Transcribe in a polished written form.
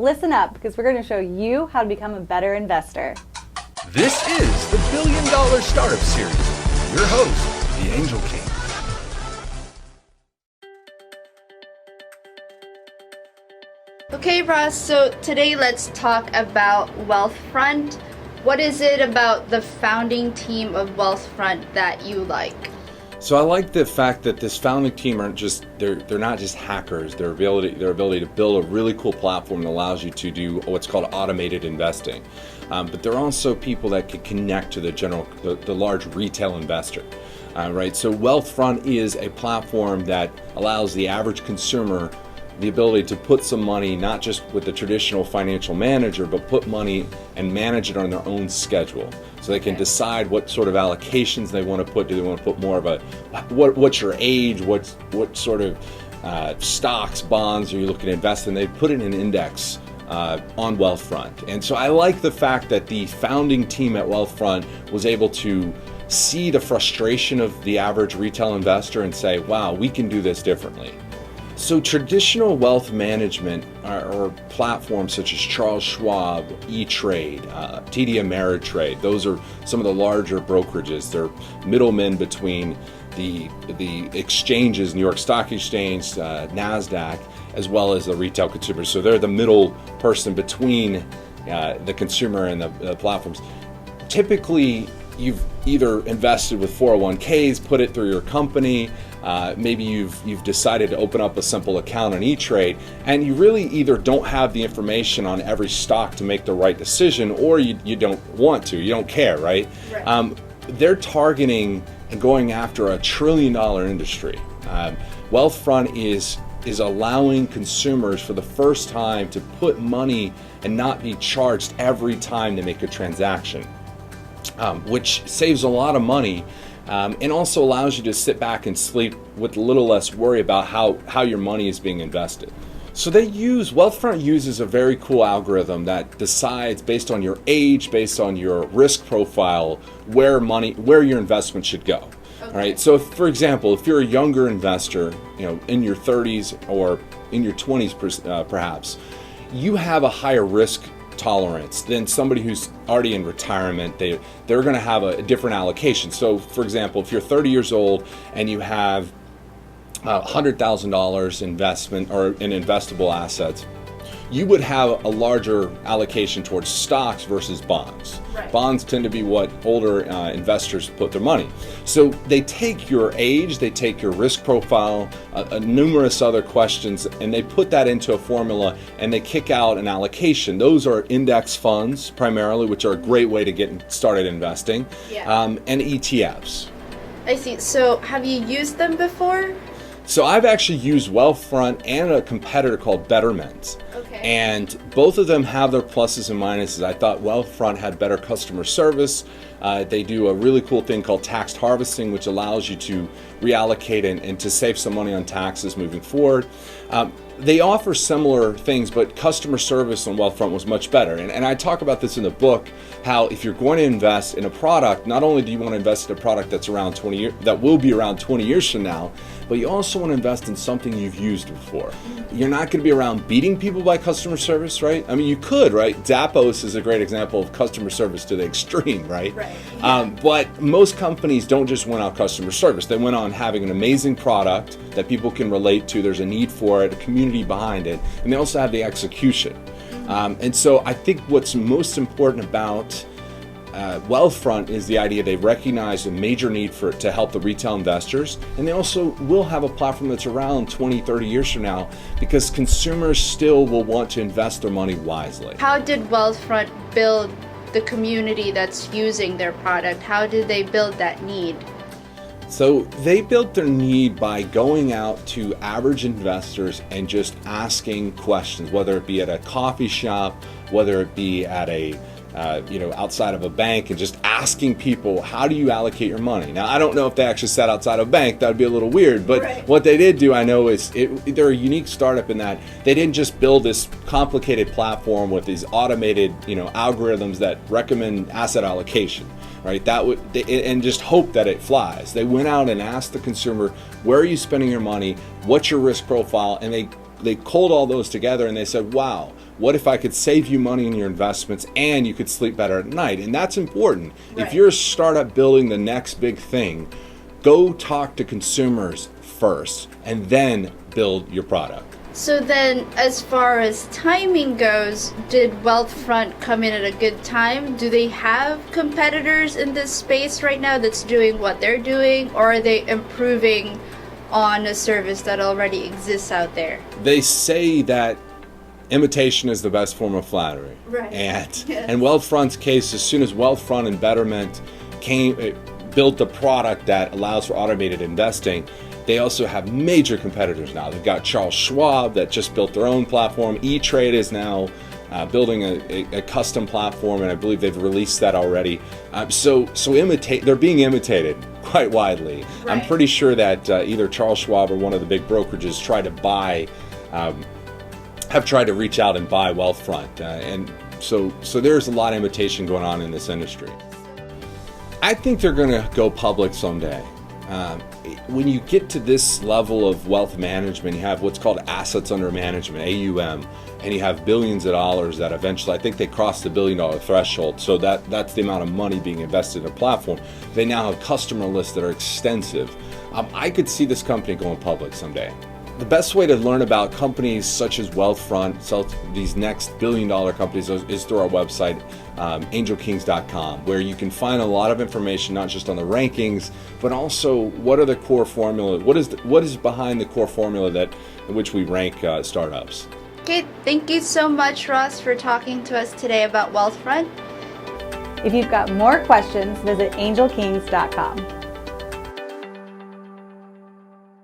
Listen up, because we're going to show you how to become a better investor. This is the $1 Billion Startup Series. Your host, the Angel King. Okay, Ross, so today let's talk about Wealthfront. What is it about the founding team of Wealthfront that you like? So I like the fact that this founding team aren't just, they're not just hackers. Their ability to build a really cool platform that allows you to do what's called automated investing. But they're also people that can connect to the large retail investor. Right? So Wealthfront is a platform that allows the average consumer the ability to put some money, not just with the traditional financial manager, but put money and manage it on their own schedule. So they can decide what sort of allocations they want to put. Do they want to put more of a, what's your age, what sort of stocks, bonds are you looking to invest in? They put in an index on Wealthfront. And so I like the fact that the founding team at Wealthfront was able to see the frustration of the average retail investor and say, wow, we can do this differently. So traditional wealth management or platforms such as Charles Schwab, E-Trade, TD Ameritrade, those are some of the larger brokerages. They're middlemen between the exchanges, New York Stock Exchange, NASDAQ, as well as the retail consumers. So they're the middle person between the consumer and the platforms. Typically, you've either invested with 401ks, put it through your company, maybe you've decided to open up a simple account on E-Trade, and you really either don't have the information on every stock to make the right decision, or you don't want to, you don't care, right? They're targeting and going after a $1 trillion industry. Wealthfront is allowing consumers for the first time to put money and not be charged every time they make a transaction. Which saves a lot of money and also allows you to sit back and sleep with a little less worry about how your money is being invested. So Wealthfront uses a very cool algorithm that decides based on your age, based on your risk profile, where your investment should go. Okay. All right. So for example, if you're a younger investor, in your 30s or in your 20s perhaps, you have a higher risk tolerance than somebody who's already in retirement. They're going to have a different allocation. So for example, if you're 30 years old and you have $100,000 investment or in investable assets, you would have a larger allocation towards stocks versus bonds. Right. Bonds tend to be what older investors put their money. So they take your age, they take your risk profile, numerous other questions, and they put that into a formula and they kick out an allocation. Those are index funds primarily, which are a great way to get started investing, and ETFs. I see. So have you used them before? So I've actually used Wealthfront and a competitor called Betterment. Okay. And both of them have their pluses and minuses. I thought Wealthfront had better customer service. They do a really cool thing called tax harvesting, which allows you to reallocate and to save some money on taxes moving forward. They offer similar things, but customer service on Wealthfront was much better. And I talk about this in the book, how if you're going to invest in a product, not only do you want to invest in a product that will be around 20 years from now, but you also want to invest in something you've used before. You're not going to be around beating people by customer service, right? I mean, you could, right? Zappos is a great example of customer service to the extreme, right? Right. Yeah. But most companies don't just win on customer service. They win on having an amazing product that people can relate to. There's a need for it, a community behind it, and they also have the execution. And so I think what's most important about Wealthfront is the idea they recognize a major need to help the retail investors, and they also will have a platform that's around 20, 30 years from now because consumers still will want to invest their money wisely. How did Wealthfront build the community that's using their product? How did they build that need? So they built their need by going out to average investors and just asking questions, whether it be at a coffee shop, whether it be at outside of a bank, and just asking people, how do you allocate your money? Now, I don't know if they actually sat outside of a bank. That would be a little weird. But What they did do, I know, is they're a unique startup in that they didn't just build this complicated platform with these automated, algorithms that recommend asset allocation. Right, and just hope that it flies. They went out and asked the consumer, where are you spending your money? What's your risk profile? And they culled all those together and they said, wow, what if I could save you money in your investments and you could sleep better at night? And that's important. Right. If you're a startup building the next big thing, go talk to consumers first and then build your product. So then, as far as timing goes, did Wealthfront come in at a good time? Do they have competitors in this space right now that's doing what they're doing, or are they improving on a service that already exists out there? They say that imitation is the best form of flattery. Right. And Yes. in Wealthfront's case, as soon as Wealthfront and Betterment built the product that allows for automated investing, they also have major competitors now. They've got Charles Schwab that just built their own platform. E-Trade is now building a custom platform, and I believe they've released that already. So they're being imitated quite widely. Right. I'm pretty sure that either Charles Schwab or one of the big brokerages have tried to reach out and buy Wealthfront, and so there's a lot of imitation going on in this industry. I think they're going to go public someday. When you get to this level of wealth management, you have what's called assets under management, AUM, and you have billions of dollars that eventually, I think they crossed the $1 billion threshold. So that's the amount of money being invested in a platform. They now have customer lists that are extensive. I could see this company going public someday. The best way to learn about companies such as Wealthfront, these next $1 billion companies, is through our website, angelkings.com, where you can find a lot of information, not just on the rankings, but also what are the core formula, what is behind the core formula in which we rank startups. Okay, thank you so much, Ross, for talking to us today about Wealthfront. If you've got more questions, visit angelkings.com.